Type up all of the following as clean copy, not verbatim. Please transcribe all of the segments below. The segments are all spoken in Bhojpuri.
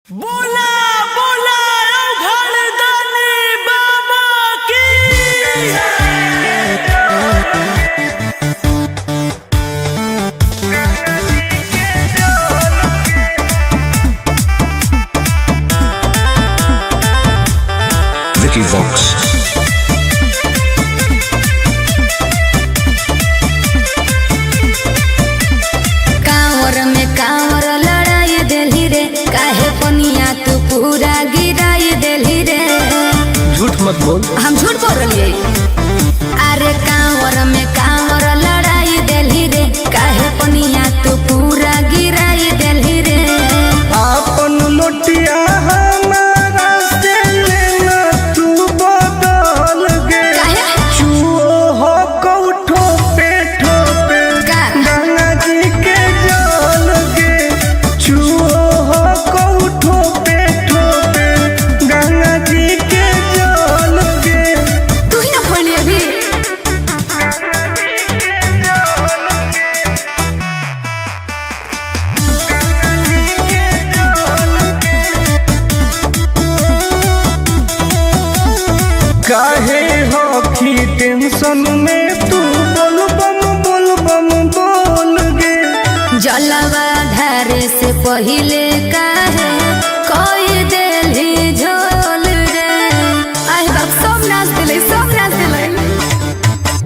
बोला बोला घरदानी बाबा की Vicky Vox. कांवर में कांवर लड़ाई देली रे, काहे पनिया तू पूरा गिराई देली रे। झूठ मत बोल। हम झूठ बोल रही। अरे कांवर में कांवर लड़ाई देली रे, काहे पनिया तू पूरा गिराई देली रे। आपन लोटिया हमारा से लेना तू बदल गे। काहे? छुओ हो कौठो पे ठोपे का? गंगा जी के जल गे। छुओ हो कौठो पे ठोपे गंगा जी के जल गे। तू ही ना खोली अभी। काहे हो की टेंशन में तू बोल बम बोल गे। जलवा धारे से पहिले काहे कोई देली झोल रे। आए बाप सब नाच दिले, सब नाच दिले।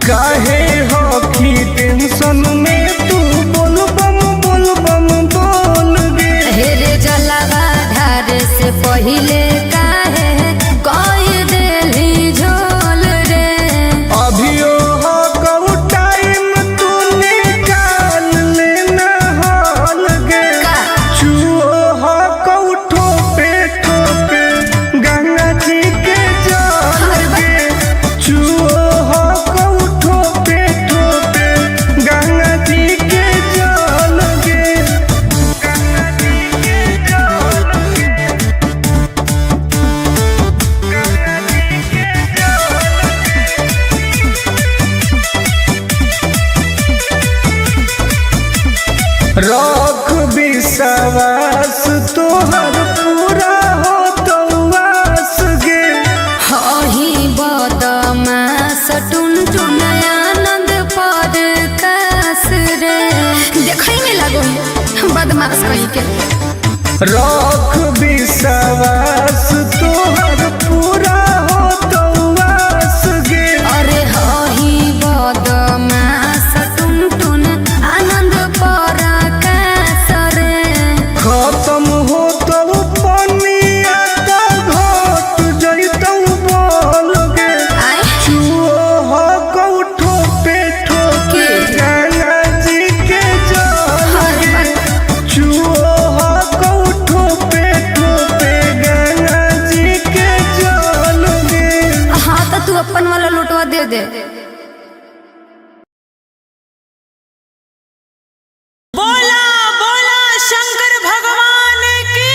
काहे हो की टेंशन में तू बोल बम बोल गे। हेरे जलवा धारे से पहिले काहे कोई देली झोल रे। अभियो हो कऊ टाइम तू निकाल लेना हाल गे। का? छुओ हो कऊ ठोपे ठोपे गंगा जी के जल गे। छुओ हो कऊ ठोपे ठोपे गंगा जी के जल गे। गंगा जी के जल गे। गंगा जी के रख विश्वास तोहर पूरा हो तो वास गे। हही बदमाश टुन टुन आनंद पर कास रे। देखई में लागो बदमाश कहीं के। रख विश्वास तोहर पूरा हो तो वास गे। अरे हही बदमाश टुन टुन आनंद पर कास रे। खत्म हो तो पनिया तो घट जइतौ बोल गे। आए छुओ हो कौठो पे ठोके गंगा जी के जल गे। छुओ हो कौठो पे ठोके गंगा जी के जल गे। हाँ तो तू अपन वाला लुटवा दे दे। बोला बोला शंकर भगवान की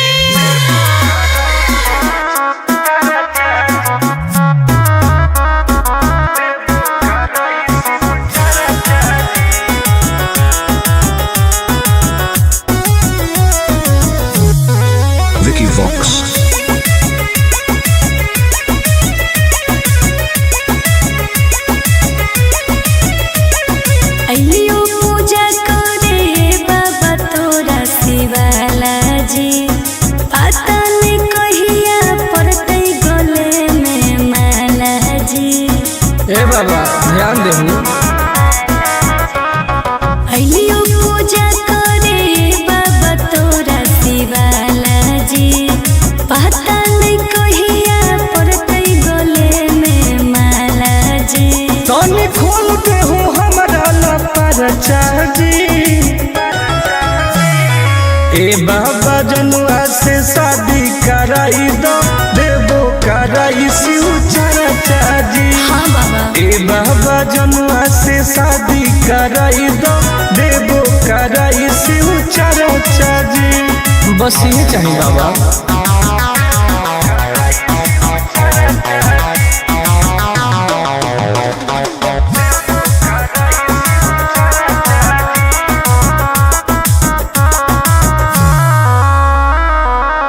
Vicky Vox. अइलियो पूजा करे बाबा तोरा शिवाला जी। पता नहीं कहिया पड़ते गले में माला जी। ए बाबा ध्यान देहु। अइलियो पूजा करे बाबा तोरा शिवाला जी। पता नहीं कहिया पड़ते गले में माला जी। तनी खोल के हूँ हमारा लपर चाची। ए बाबा जनुआ से शादी कराई दो, देवो कराई शिव चर्चा जी। हाँ बाबा। ए बाबा जनुआ से शादी कराई दो, देवो कराई शिव चर्चा जी। बस ये चाहिए बाबा।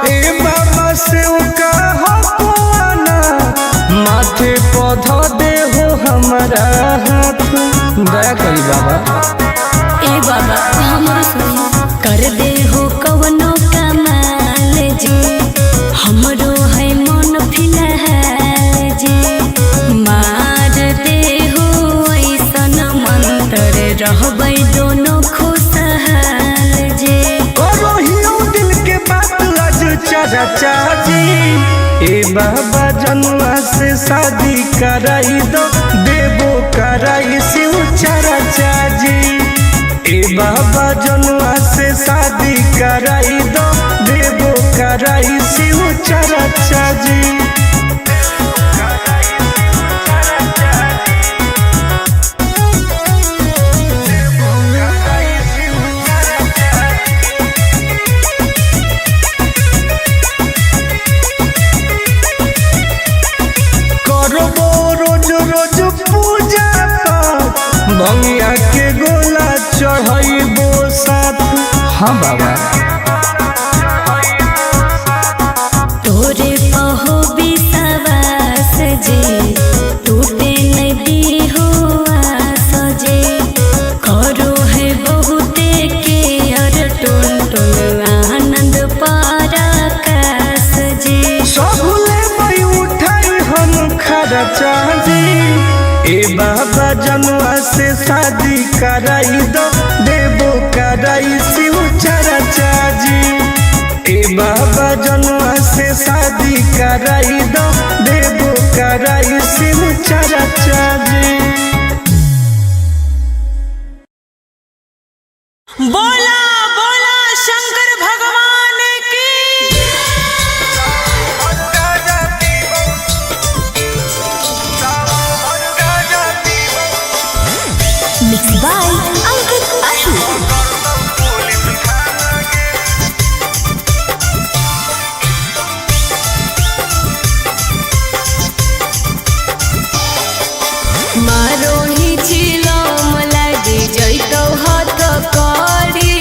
ए दया करी बाबा। ए बाबा हमरो सुनी कर दे हो कवनो कमाल जी, हमरो है मन फिलहाल जी, मार दे हो ऐसन मंत्र रहबै दोनों खुशहाल जी। करो हियो दिल के बात आज चाचा जी, ए बाबा जनुआ से शादी कराई दो, देवो कराई शिव चाचा जी। ए बाबा जनुआ से शादी कराई दो, देवो कराई शिव चाचा जी। रोज पूजा पाठ भंगिया के गोला चढ़ाइबो साथ। हाँ बाबा तोरे पहो विश्वास जी, टूटे नहीं हो आस जी, करो है बहुते के अर टुन टुन आनंद पराकाश जी। सबले मई उठाई हम खर्चा जी, ए बाबा जनुआ से शादी कराई दो, देवो कराई शिव चाचा जी। ए बाबा जनुआ से शादी कराई दो, देवो कराई शिव चाचा जी। बोला बोला शंकर भगवान की। Mix by Ankit Ashu. मारो ही चिलम लागे जैतो हाथ करी,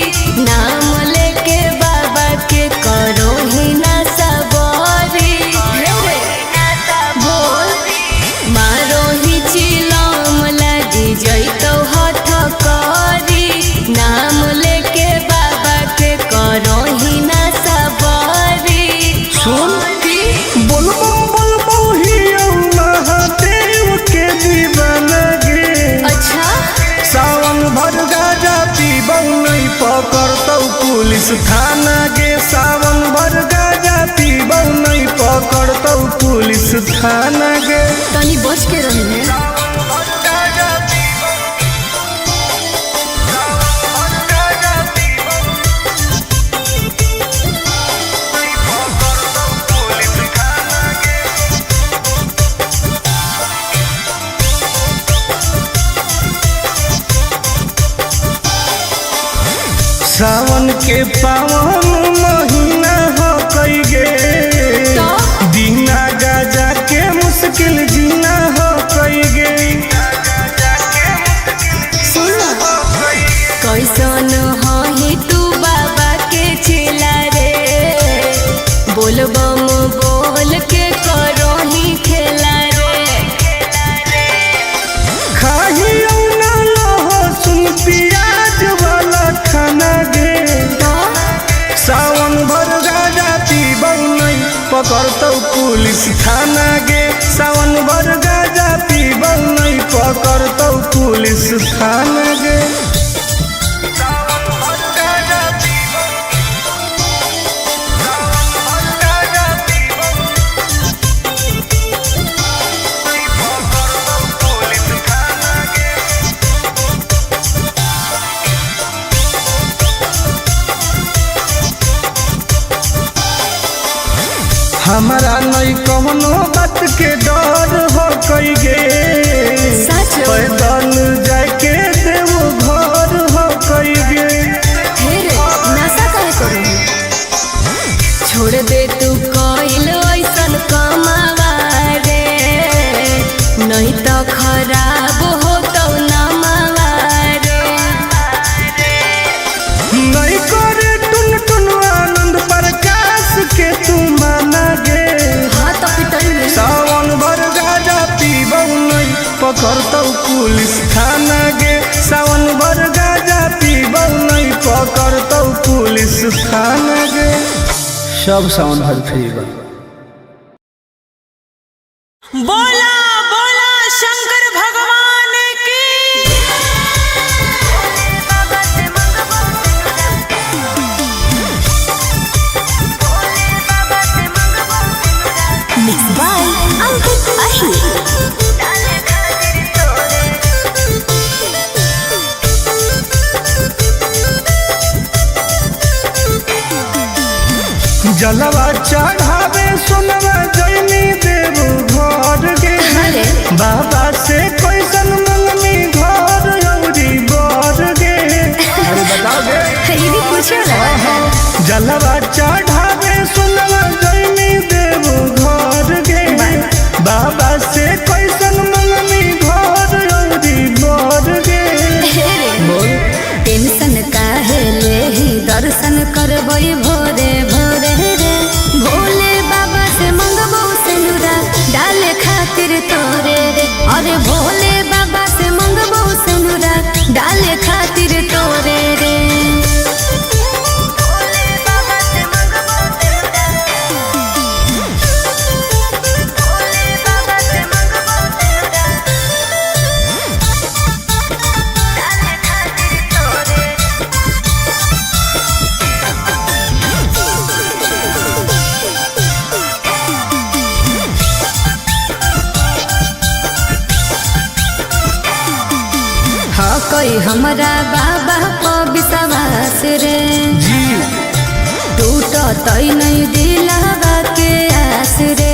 नाम लेके बाबा के करो ही ना सबरी। बोल मारो ही चिलम लागे जैतो हाथ करी, नाम लेके बाबा के करो ही ना सबरी। सुन बोलबो ही महादेव के दीवाना गे। अच्छा सावन भर गाजा पीबौ नहीं पकड़तौ पुलिस थाना गे, सावन भर गाजा पीबौ नहीं पकड़तौ पुलिस थाना गे। तनी बच के रही है। सावन के पावन महीना हो कई गे, दीना गाजा के मुश्किल जीना हो कई गे। कैसन ही तू बाबा के चेला रे, बोलबम बोल के करो ही खेला रे। खाही ना लहो सुन प्याज वाला खाना गे, सावन भर गाजा पीबौ नहीं पकड़तौ पुलिस थाना गे, सावन भर गाजा पीबौ नहीं पकड़तौ पुलिस थाना गे। हमारा नहीं कौनो बात के डर हो कई गे, पैदल जाके देवो घर हो कई गे। नशा काहे करो, छोड़ दे तू कइल ऐसन कमावा रे, नहीं तो खराब हो तो नमावा रे। नहीं करे टुन टुन आनंद प्रकाश के तू माना गे, हाँ तो पिटल में सावन भर गाजा पीबौ नहीं पकड़तौ पुलिस थाना गे, स्थान गे सब सावन भर फ्री बा। बोला बोला शंकर भगवान की। Mixed by Ankit Ahir. जलवा चढ़ावे सोनवा जैनी देव घर गे बाबा से कैसन मंगनी घर औरी बर गे। अरे बताओ गे ये भी पूछो ना। जलवा चढ़ावे सोनवा जैनी देव घर गे बाबा से कैसन मंगनी घर औरी बर गे। टेंशन काहे ले दर्शन करबई भोरे भोरे रे भोले बाबा से मंगबो सिनुरा डाले खातिर तोरे रे। अरे भोले बाबा से मंगबो सिनुरा डाले खातिर तोरे रे। हाँ कोई हमरा बाबा को विश्वास रे जी टूटो तई नहीं दिलावा के आस रे।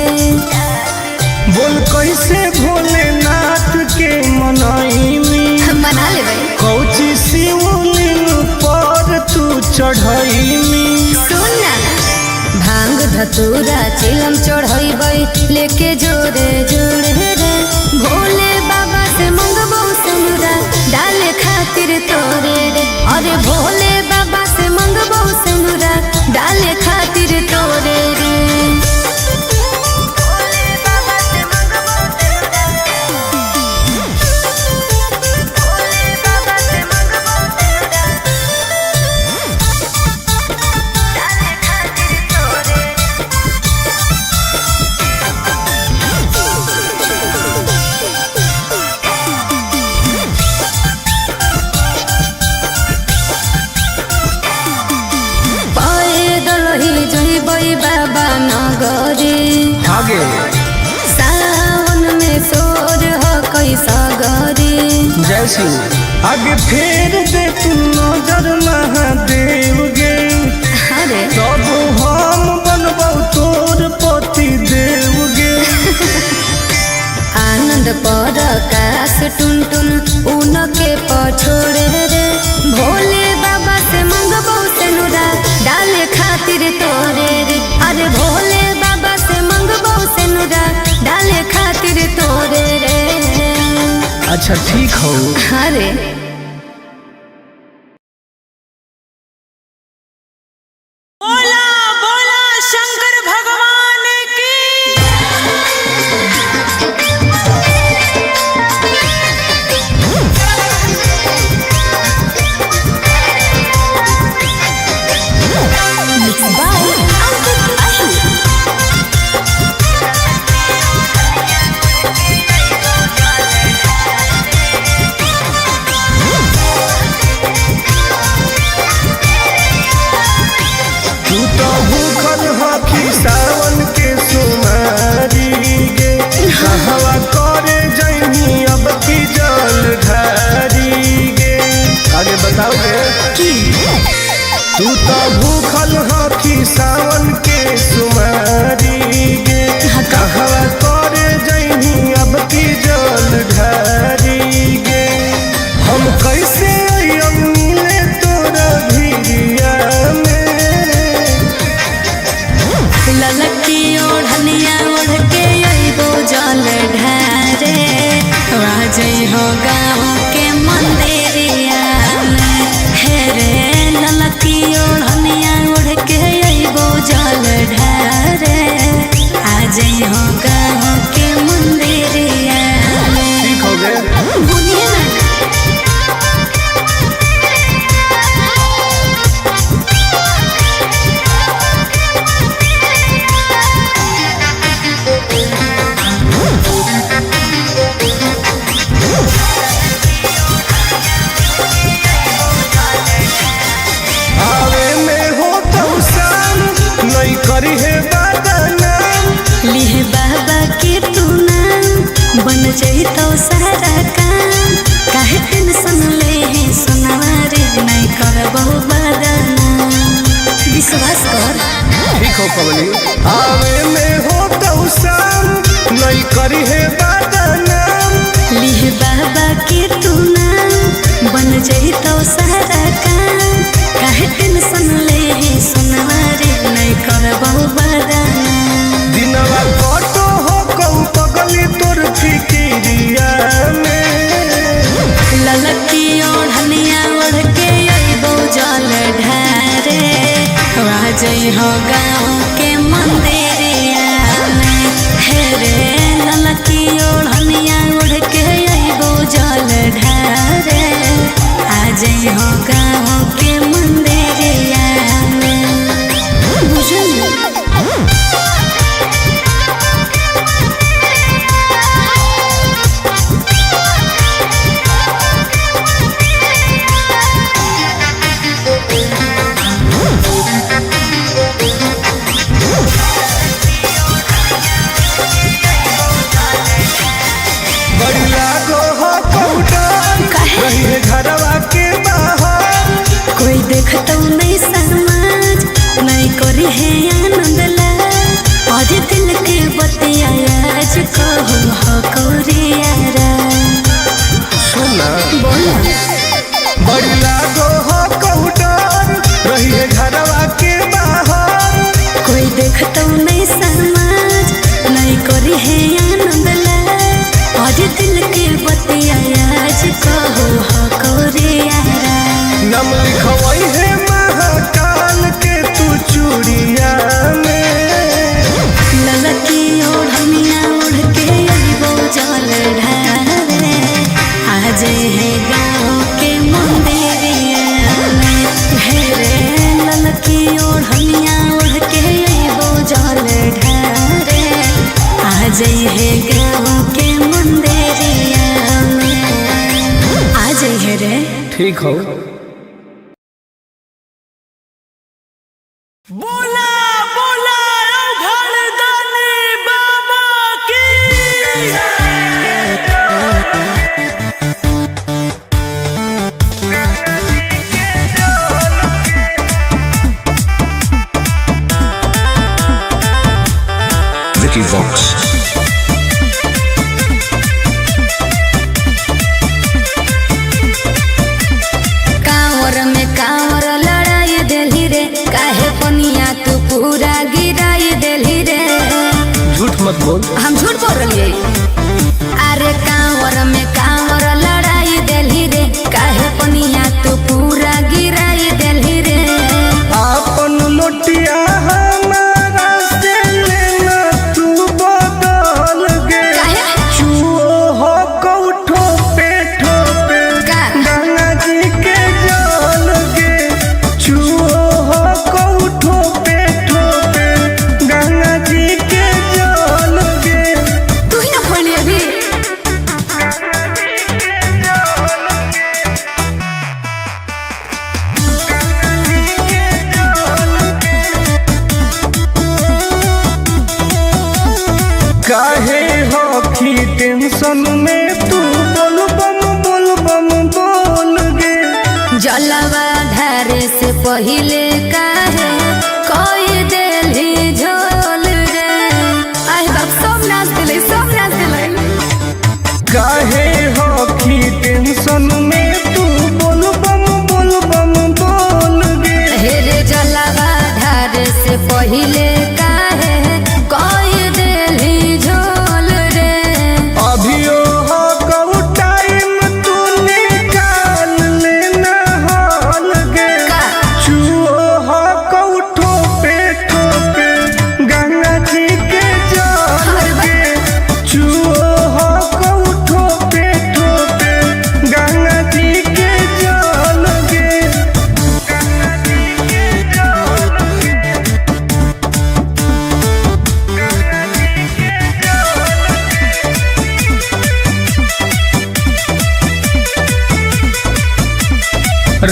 बोल कैसे भोलेनाथ के मनाईनी मना ले भाई कौची शिवलिंग पर तू चढ़ाईनी। सुन ना भांग धतूरा चिलम चढ़ैबै लेके जोरे जोरे रे भोले बाबा से मंगबो सिनुरा डाले खातिर तोरे रे। अरे भोले बाबा से मंगबो सिनुरा डाले खातिर तोरे रे। बाबा नगरी आगे सावन में सोर हो कैसा गरी जय शिव आगे फेर दे तू नजर महादेव गे अरे तब हम बनबौ तोर पति देव गे। आनंद पर आकाश टुन टुन उनके पछोड़े रे भोले बाबा से मंगबो सिनुरा डाले खातिर तोरे रे। अरे भोले बाबा से मंगबो सिनुरा डाले खातिर तोरे रे। अच्छा ठीक हो। अरे बोला बोला शंकर भगवान की। Mixed by Ankit Ahir. तू तो भूखल हकी सावन के सुमारी गे कहवा करे जैनी अब की जल ढारी गे। आगे बताओ गे तू तो भूखल हकी सावन के सुमारी गे कहवा करे जैनी अब की जल ढारी गे। हम कैसे अइयम मिले तोरा भिरिया में ललकी ओढ़निया ओढ़ के अइबो जल ढारे राजई हो गाँव के मंदिरिया में। हे रे ललकी ओढ़निया ओढ़ के अइबो जल ढारे विश्वास कर। ठीक हो पवनी आवे में हो तो शाम नहीं करी है बदनाम लिह बाबा के तू नाम बन जाई तो सारा काम काहे टेंशन ले है सुनवारे नहीं करबो बदनाम दिनवा कटो हो कहू पगली तोर फिकिरिया में ललकी ओढ़निया ओढ़ के अइबो जल ढारे आ जई हो गाँव के मंदिरिया में हे रे ललकी ओढ़निया ओढ़ के अइबो जल ढारे आ जई हो गाँव के मंदिरिया में बुझल बड़ी लागो हो कौटन रही है घरवा के बाहर कोई देखतो नहीं समाज नहीं करी है आनंद ला आज दिल के बतिया आज कहो हो कौरियारा सुना बोला बड़ी लागो हो कौटन रही है घरवा के बाहर कोई देखतो नहीं समाज नहीं करी है आनंद ला आज दिल के बतिया आज कहो हो कौरियारा नम लिखवाई है महाकाल के तू चूड़िया में ललकी ओढ़निया ओढ़ के अइबो जल ढारे आज है गाँव के मंदिरिया में घेरे ललकी ओढ़निया ओढ़ के अइबो जल ढारे आज है गाँव के मंदिरिया में आज है रे ठीक हो बोला बोला घरदानी बाबा की Vicky Vox. कांवर में कांवर लड़ाई देली रे काहे पनिया तू पूरा गिराई देली रे झूठ मत बोल हम झूठ बोल रही अरे कांवर में कांवर लड़ाई देली रे काहे पनिया तू पूरा गिराई देली रे आपन लोटिया हमारा से लेना तू बदल गे काहे चुओ हो कौठो पे ठोपे का? गंगा जी के जल गे चुओ हो कौठो पे ठोपे गंगा जी के जल गे तू ही ना पढ़ली अभी काहे हो की टेंशन में तू बोल बम बोल गे जलवा ढारे से पहिले काहे कोई देली झोल रे आई बाप सब नाच दिले काहे हो की टेंशन में तू बोल बम बोल गे हे रे जलवा ढारे से पहिले काहे कोई देली झोल रे अभियो हो कऊ टाइम तू निकाल लेना हाल गे का? चुओ हो कऊ ठोपे गंगा जी के जल गे चुओ हो कऊ ठोपे गंगा जी के जल गे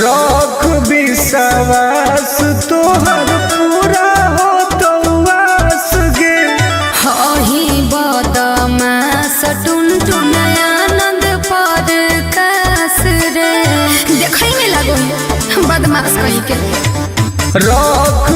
रख विश्वास तोहर पूरा हो तो वास गे हही बदमास टुन टुन आनंद पर कास रे देखई में लागो बदमाश कहीं के रख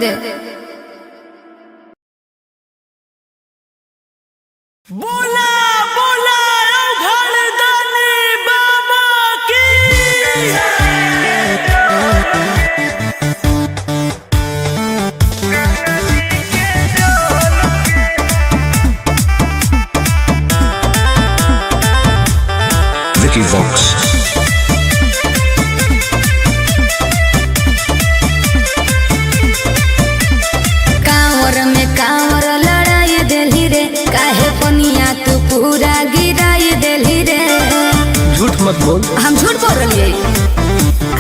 दे। बोला बोला घरदानी बाबा की। Vicky Vox. कांवर में कांवर लड़ाई देली रे, काहे पनिया तू पूरा गिराई देली रे। झूठ मत बोल। हम झूठ बोल रही।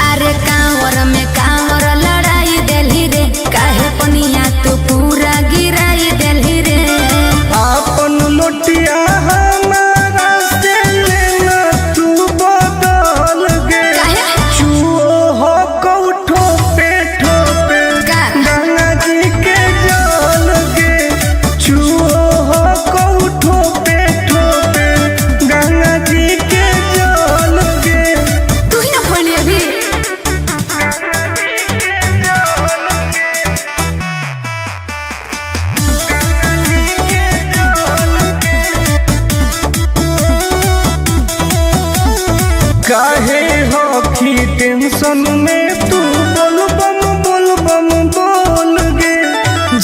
अरे कांवर में कांवर लड़ाई देली रे, काहे पनिया तू पूरा गिराई देली रे। आपन लोटिया हमारा से लेना तू बदल गे। काहे? चुओ हो कौठो पे ठोपे का? गंगा जी के जल गे। चुओ हो कौठो पे ठोपे गंगा जी के जल गे। तू ही ना खोली अभी। काहे हो की टेंशन में तू बोल बम बोल गे।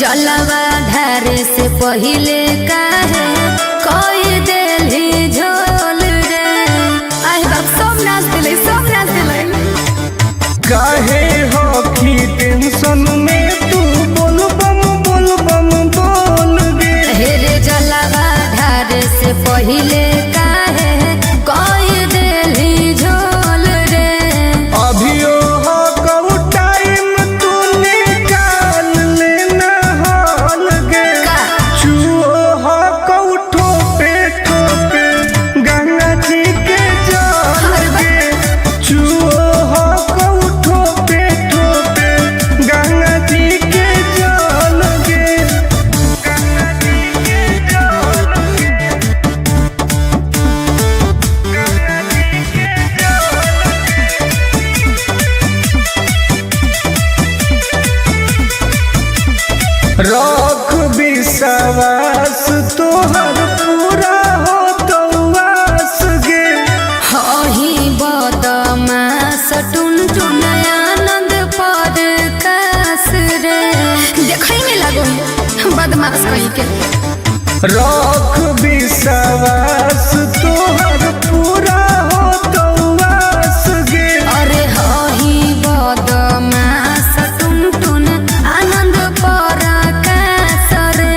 जलवा ढारे से पहिले काहे कोई देली झोल रे। आई बाप सब नाच दिले, सब नाच दिले। काहे हो की टेंशन में तू बोल बम बोल गे। हेरे जलवा ढारे से पहिले काहे कोई देली झोल रे। अभियो हो कऊ टाइम तू निकाल लेना हाल गे। का? चुओ हो कऊ ठोपे ठोपे गंगा जी के जल गे। चुओ हो कऊ ठोपे ठोपे गंगा जी के जल गे। गंगा जी के जल गे। गंगा जी के रख विश्वास तोहर पूरा हो तो वास गे। हही बदमास टुन टुन आनंद पर कास रे। देखई में लागो बदमाश कहीं के। रख विश्वास तोहर पूरा हो तो वास गे। अरे हही बदमास टुन टुन आनंद पर कास रे।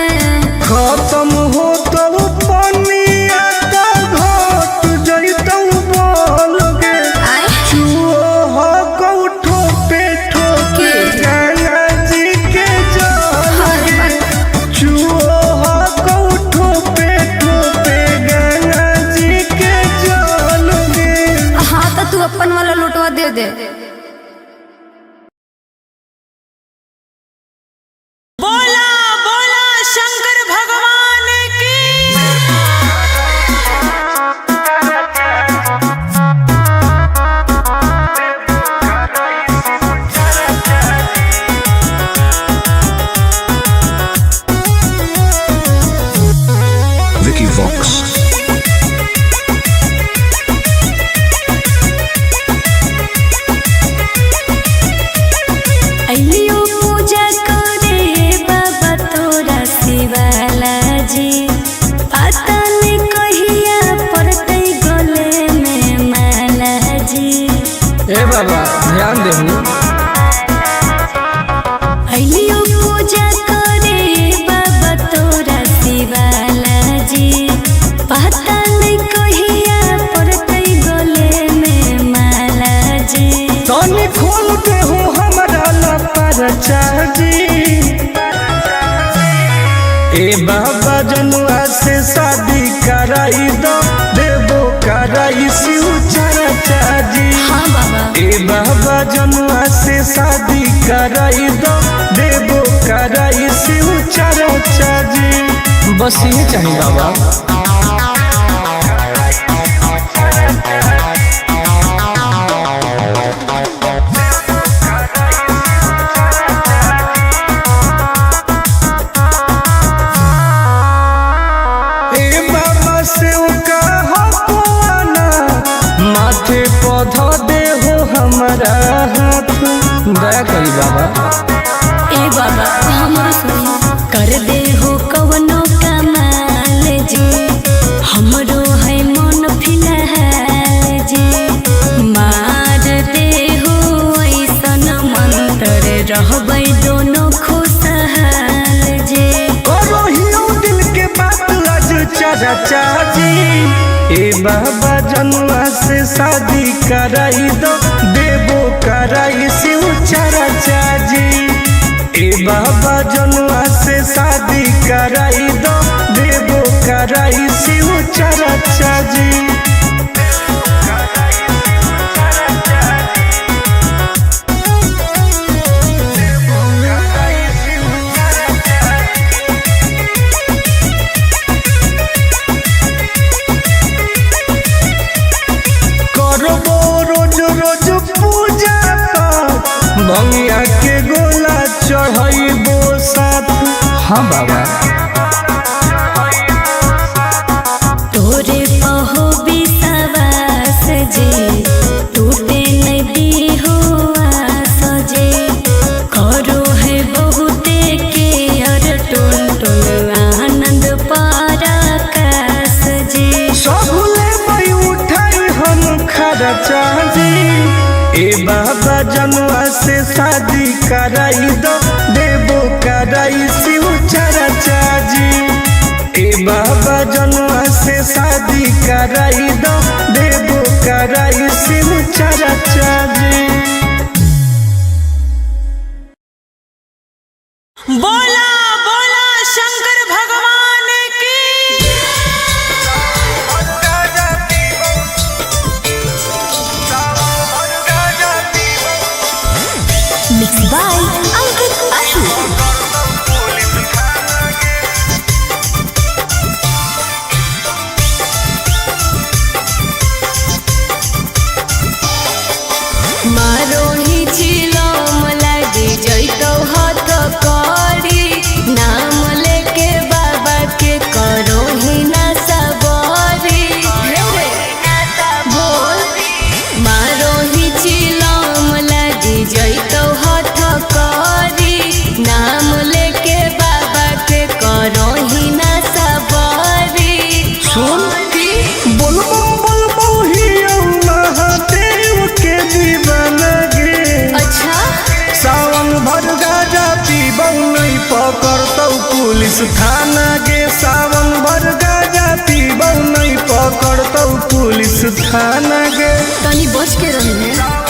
खत्म हो तो पनिया तो घट जइतौ बोल गे। आय चुओ हो कौठो पे ठोके गंगा जी के जल गे। चुओ हो कौठो पे ठोके गंगा जी के जल गे। हाँ तो तू अपन वाला लुटवा दे दे। बोला बोला शंकर भगवान की। Vicky Vox. अइलियो पूजा करे बाबा तोरा शिवाला जी। पता नहीं कहिया पड़ते गले में माला जी। ए बाबा ध्यान देहु। अइलियो पूजा करे बाबा तोरा शिवाला जी। पता नहीं कहिया पड़ते गले में माला जी। तनी खोल के हो हमरा ला परचा जी। ए बाबा जनुआ से शादी कराई दो, देबो कराई शिव चर्चा जी। हाँ बाबा। ए बाबा जनुआ से शादी कराई दो, देबो कराई शिव चर्चा जी। बस ये चाहिए बाबा। माथे पौधा दे हो हमारा हाथ दया करी बाबा। ए बाबा हमरो सुनी कर दे हो कवनो कमाल जी, हमरो है मन फिलहाल जी। मार दे हो ऐसन मंत्र रहबै दोनों खुशहाल जी। करो हियो दिल के बात आज चाचा जी, ए बाबा जनुआ से शादी कराई दो, देवो कराई शिव चाचा जी। ए बाबा जनुआ से शादी कराई दो, देवो कराई शिव चाचा जी। रोज रोज पूजा पाठ भंगिया के गोला चढ़ाइबो साथ। हाँ बाबा तोरे पहो विश्वास जी, टूटे नहीं दी हो आस जी। करो है बहुते के अर टुन टुन आनंद पराकाश जी। सबले मई उठाई हम खर्चा जी, ए बाबा जनुआ से शादी कराई दो, देवो कराई शिव चाचा जी। ए बाबा जनुआ से शादी कराई दो, देवो कराई शिव चाचा जी। बोला बोला शंकर भगवान की। Mix by Ankit Ashu. मारो ही छिलो मलाई जैतो हाथ करी, नाम लेके बाबा के करो ही ना सबरी। बोल मारो ही छिलो मलाई जैतो हाथ करी, नाम लेके बाबा के करो ही ना सबरी। सुन बोलबो ही महादेव के दीवाना गे। अच्छा सावन भर गाजा पीबौ नहीं पकड़तौ पुलिस थाना गे। सावन भर गाजा पीबौ नहीं पकड़तौ पुलिस थाना गे। तनी बच के रही है।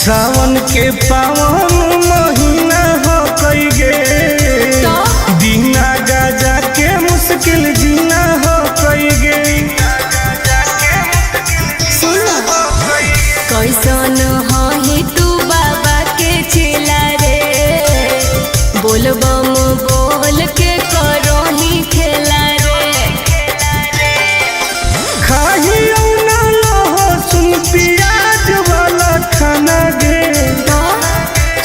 सावन के पावन महीना हो कई गे, दीना गाजा के मुश्किल जीना हो कई गे। कैसन ही तू बाबा के चेला रे, बोलबम बोल के करो ही खेला रे। खाही ना लहो सुन प्याज वाला खाना गे।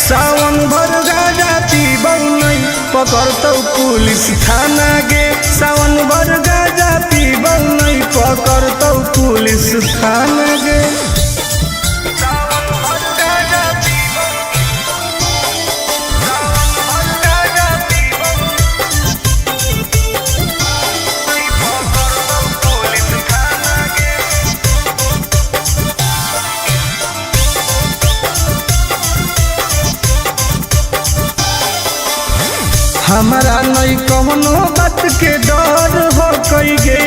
सावन भर गाजा पीबौ नहीं पकड़तौ पुलिस थाना गे। सावन भर गाजा पीबौ नहीं पकड़तौ पुलिस थाना गे। हमारा नहीं कौनो बात के डर हो कई गे,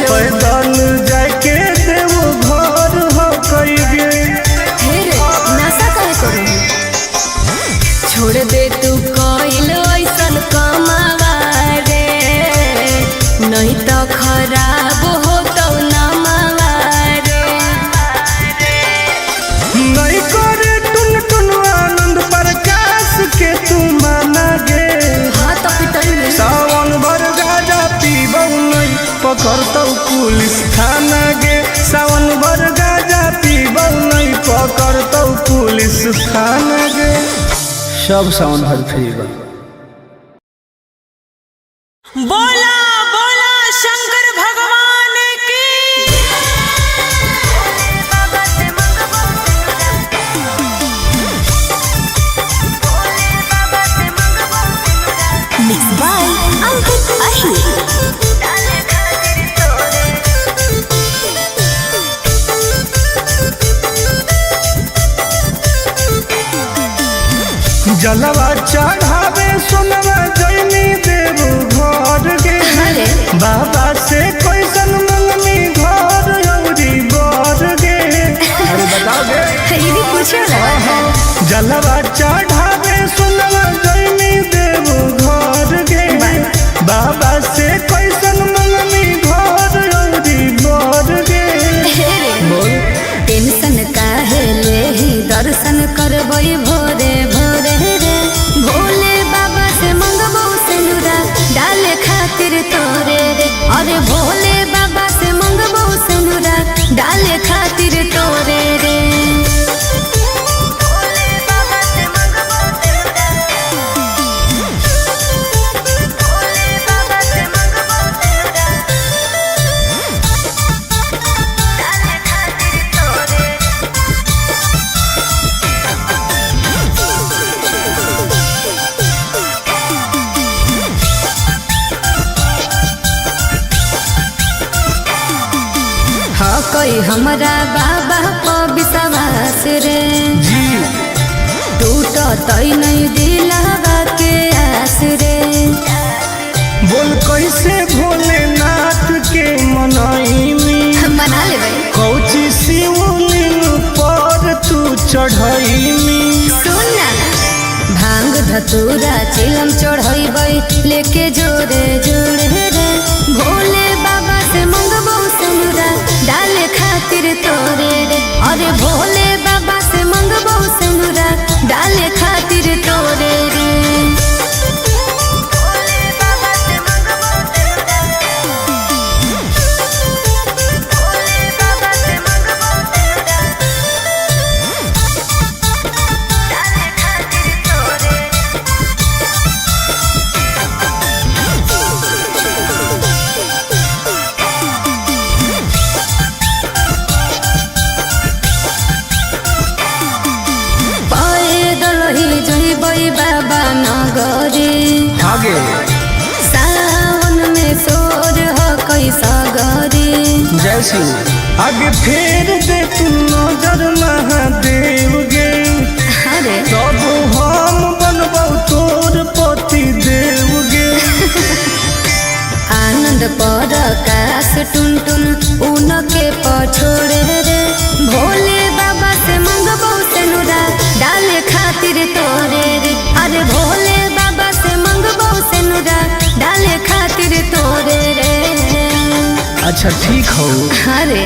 पैदल जाके देवो घर हो कई गे। नशा काहे करो, छोड़ दे तू कइल ऐसन कमावा रे, नहीं तो खराब हो तो नमावा रे। नहीं करे टुन टुन आनंद प्रकाश के तू माना गे। हाँ तो पिटल में सावन भर गाजा पकड़तौ पुलिस थाना गे सावन भर गाजा पीबौ नहीं पकड़तौ पुलिस थाना गे सब सावन भर फ्री बा। बोला बोला शंकर भगवान की। Mixed by Ankit Ahir. जलवा चढ़ावे सोनवा जैनी देव घर गे बाबा से कैसन मंगनी घर औरी बर गे। अरे बताओ गे ये भी पूछो ना। जलवा चढ़ावे सोनवा जैनी देव घर गे बाबा से कैसन मंगनी घर औरी बर गे। टेंशन काहे लेही दर्शन करबई भोरे भोरे रे भोले बाबा से मंगबो सिनुरा डाले खातिर तोरे रे। अरे भोले बाबा से मंगबो सिनुरा डाले खातिर तोरे रे। हाँ कोई हमरा बाबा को विश्वास रे जी टूटो तई नहीं दिलावा के आस रे। बोल कैसे भोलेनाथ के मनाईनी मना ले भाई कौची शिवलिंग पर तू चढ़ाईनी। सुन ना भांग धतूरा चिलम चढ़ैबै लेके जोरे जोरे रे भोले बाबा से मंगबो सिनुरा डाले खातिर तोरे रे। अरे भोले बाबा से मंगबो सिनुरा डाले खातिर तोरे रे। बाबा नगरी आगे सावन में सोर हो कैसा गरी जय शिव आगे फेर दे तू नजर महादेव गे अरे तब हम बनबौ तोर पति देव गे। आनंद पर आकाश टुन टुन उनके पछोड़े रे भोले बाबा से मंगबो सिनुरा डाले खातिर तोरे रे। अरे भोले बाबा से मंगबो सिनुरा डाले खातिर तोरे रे। अच्छा ठीक हो। अरे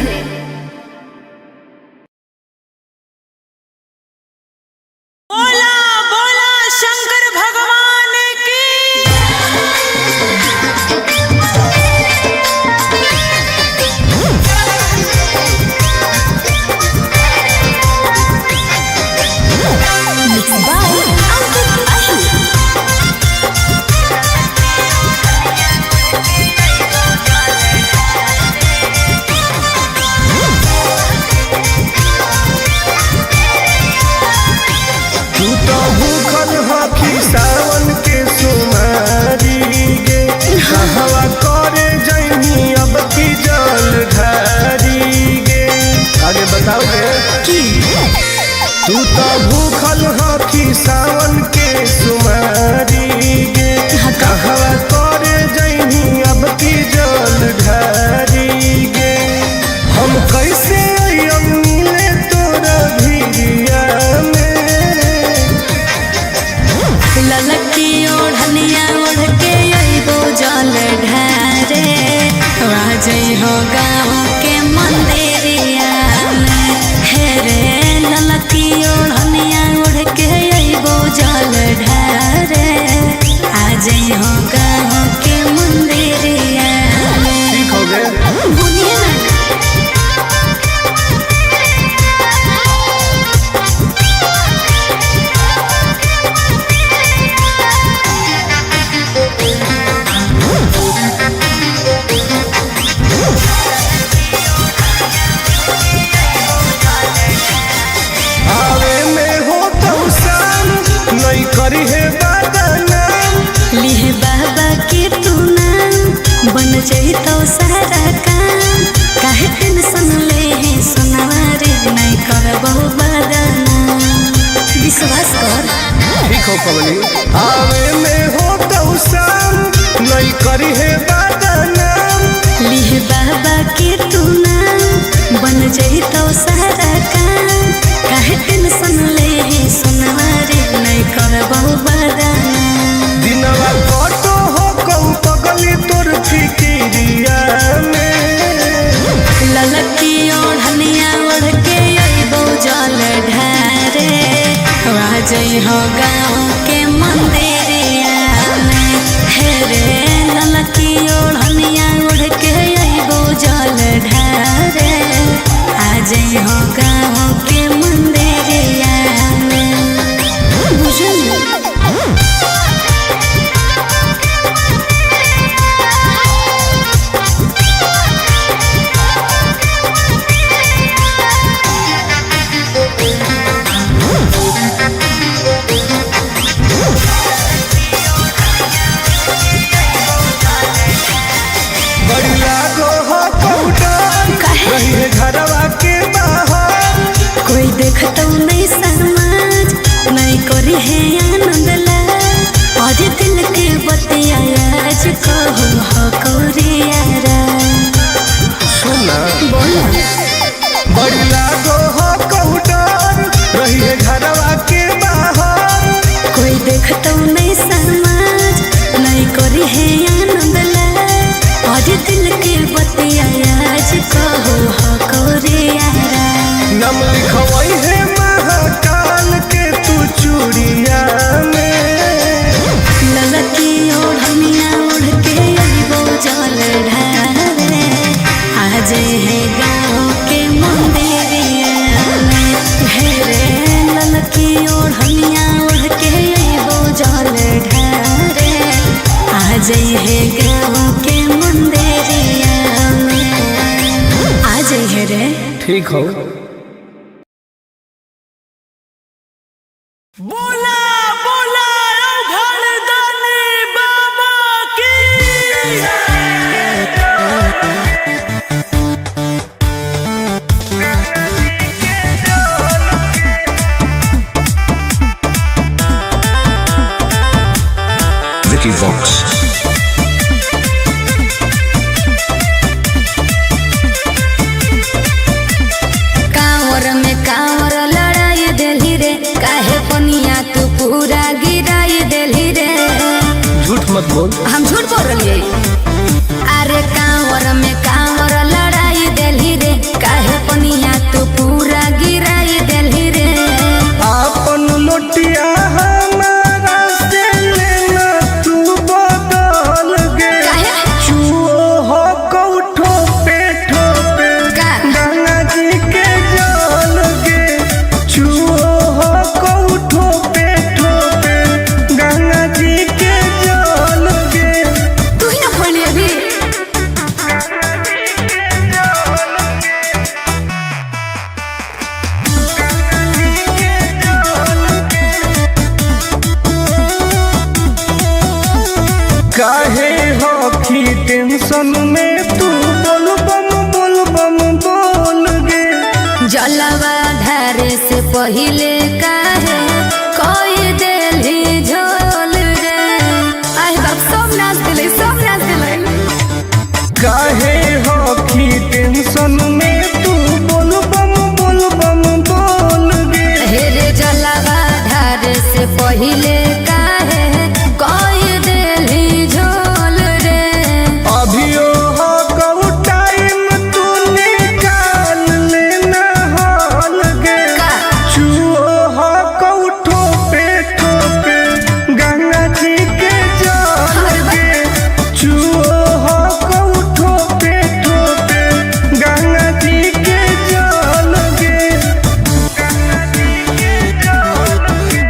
बोला बोला शंकर भगवान की। Mixed by Ankit Ahir. तो सारा काम काहे टेंशन ले है सुनारे नहीं करबो बदना विश्वास कर ठीक हो कवली आवे में हो तो शाम नहीं करी है बदनाम लिह बाबा के तू नाम बन जाई तो सारा काम काहे टेंशन ले है सुनारे नहीं करबो बदना दिनवा कटो हो कऊ पगली तोर फिकिरिया में ललकी ओढ़निया ओढ़ के अइबो जल ढारे आ जई हो गाँव के मंदिरिया में हे रे ललकी ओढ़निया ओढ़ के अइबो जल ढारे आ जई हो गाँव के मंदिरिया में बुझल बड़ी लागो हो कौटन रही है घरवा के बाहर कोई देखतो नहीं समाज नहीं करी है आनंद ला आज दिल के बतिया आज कहो हो कौरियारा सुना बोला बड़ी लागो हो कौटन रही है घरवा के बाहर कोई देखतो नहीं समाज नहीं करी है आनंद ला आज दिल के बतिया आज कहो हो कौरियारा नम लिखवई है महाकाल के तू चूड़िया में ललकी ओढ़निया ओढ़ के अइबो जल ढारे आज है गाँव के मंदिरिया में हे रे ललकी ओढ़निया ओढ़ के अइबो जल ढारे आज है गाँव के मंदिरिया में आज है रे ठीक हो बोला बोला घरदानी बाबा की Vicky Vox. कांवर में कांवर लड़ाई देली रे काहे पनिया तू पूरा गिराई देली रे झूठ मत बोल हम झूठ बोल रही अरे कांवर में कांवर लड़ाई देली रे काहे पनिया तू पूरा गिराई देली रे आपन लोटिया हमारा से लेना तू बदल गे काहे चुओ हो कौठो पे ठोपे का? गंगा जी के जल गे चुओ हो कौठो पे ठोपे गंगा जी के जल गे तू ही ना पढ़ली अभी काहे हो की टेंशन में तू बोल बम बोल गे जलवा ढारे से पहिले काहे कोई देली झोल रे आई बाप सब नाच दिले काहे हो की टेंशन में तू बोल बम बोल गे हे रे जलवा ढारे से पहिले काहे कोई देली झोल रे अभियो हो कऊ टाइम तू निकाल लेना हाल गे का? चुओ हो कऊ ठोपे ठोपे गंगा जी के जल गे चुओ हो कऊ ठोपे ठोपे गंगा जी के जल गे गंगा जी के जल गे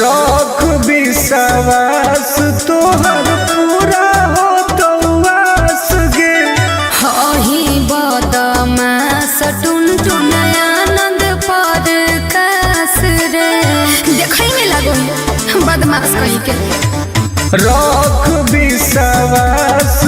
रख विश्वास तोहर पूरा हो तो वास गे हही बदमास टुन टुनया सही के रख विश्वास